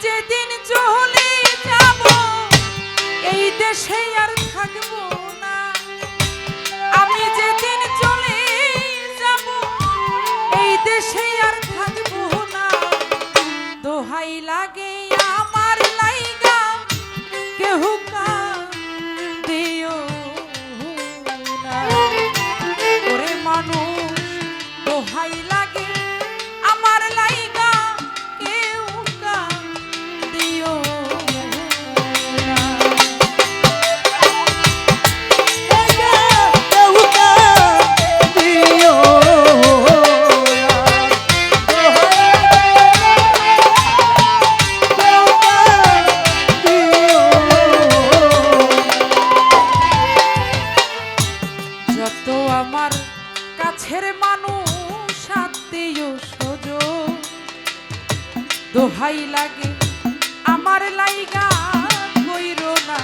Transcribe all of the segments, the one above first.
যেদিন চলে যাব এই দেশে আর থাকবো না, আমি যেদিন চলে যাব এই দেশে আর থাকবো না, দোহাই লাগে আমার লাইগা কেহু কাঁদিও না। ওরে মানুষ দোহাই লাগে আমার লাইগা কেউ কাঁদিও না। যত আমার কাছের মানুষ আত্মীয় স্বজন দোহাই লাগে আমার লাইগা কইরো না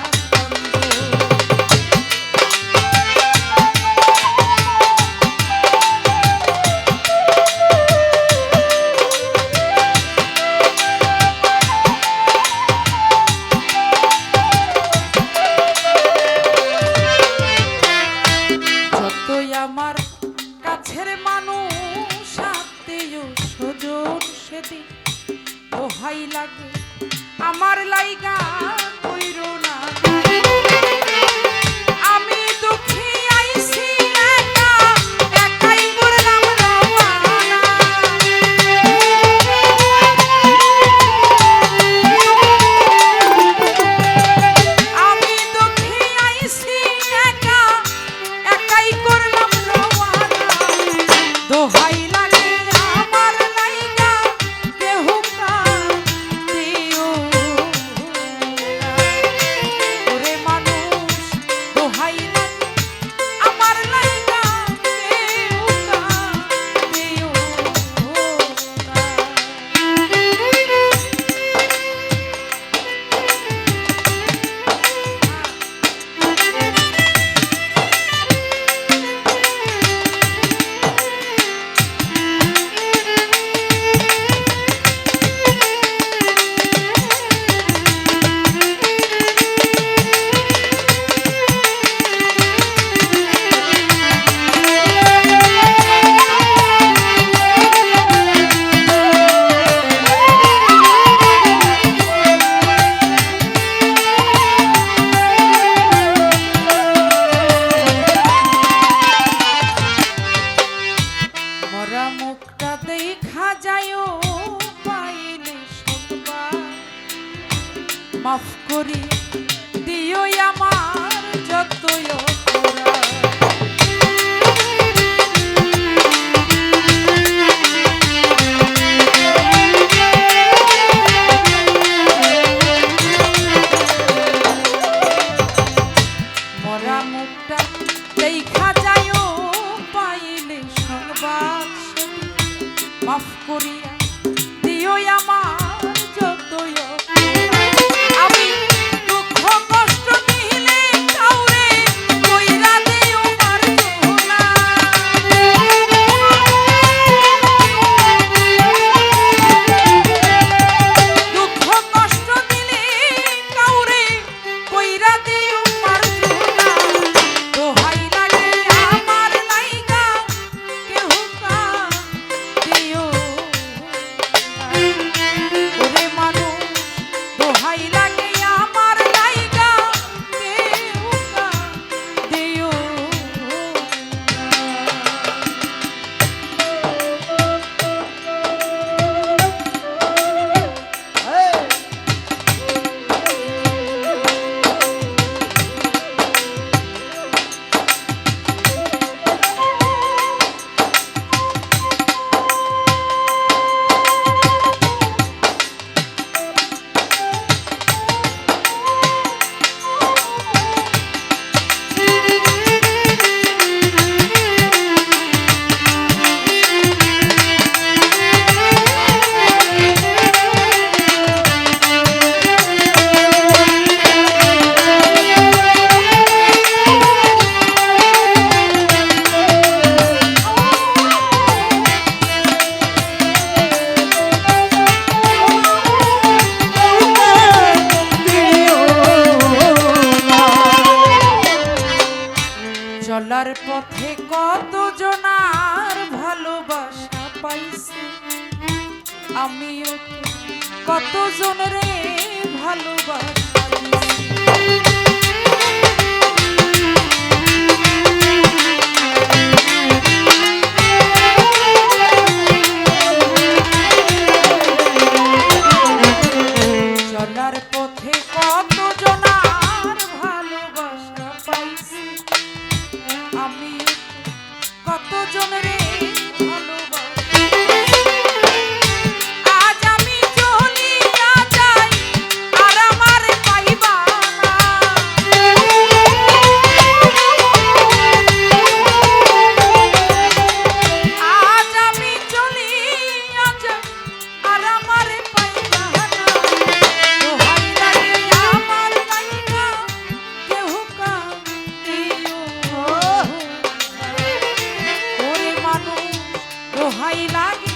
যতই আমার কাছের মানুষ আত্মীয় স্বজন সেদিন দোহাই লাগে আমার লাইগা কইরো না। আমি দুঃখী আইছি একা একাই করলাম রওনা, আমি দুঃখী আইছি একা একাই করলাম রওনা, দোহাই লাগে আমার লাইগা কেহু কাঁদিও না। ওরে মানুষ দোহাই লাগে আমার লাইগা কেহু কাঁদিও না। মরা মুখটা দেখা যায়ও পাইলে সংবাদ, মাফ করি দিও আমার যতই অপরাধ। মরা মুখটা দেখা যায়ও পাইলে সংবাদ, মাফ করিয়া দিও আমার যতই অপরাধ। আমি দুঃখ কষ্ট দিলে কাউরে পথে কত জনার ভালোবাসা পাইছি, আমিও কত জনরে ভালোবাসা দিছি। চলার পথে কত জনার ভালোবাসা পাইছি, আমি কত জনরে ভালোবাসি। আজ আমি চলিয়া যাই আর আমার পাইবা না, আজ আমি চলিয়া যাই আর আমার পাইবা না। দোহাই লাগে আমার লাইগা কেহ কাঁদিও, ওরে মানুষ দোহাই লাগে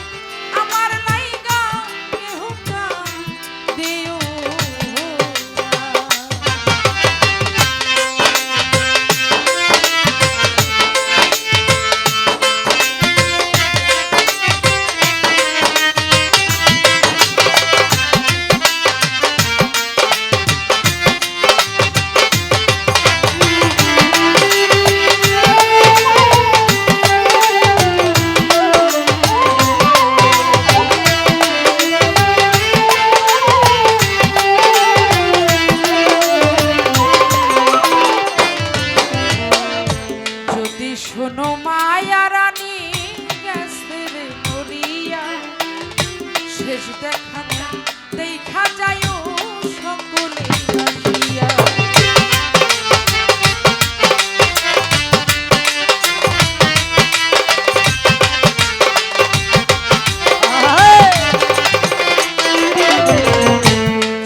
আমার লাইগা কেহ কাঁদিও শোনো মায়া রানী গেছে রে মরিয়া, শেষ দেখাটা দেখা যায় সকলে আসিয়া।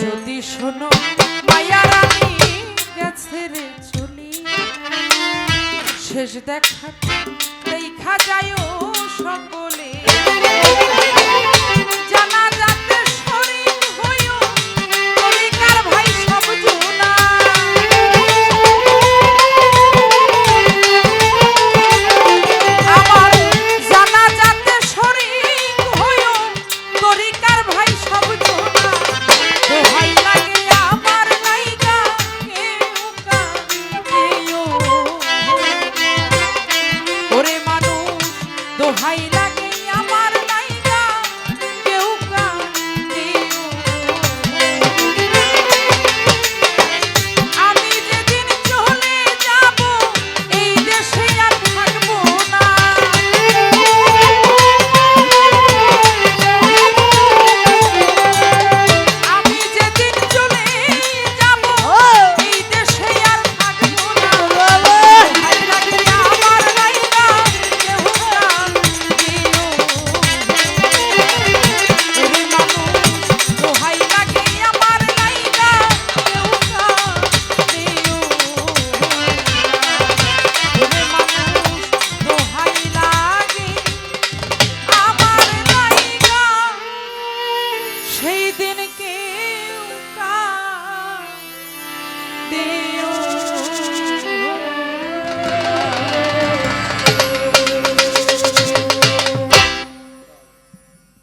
যদি শোনো মায়া রানী গেছে রে চলিয়া, শেষ দেখা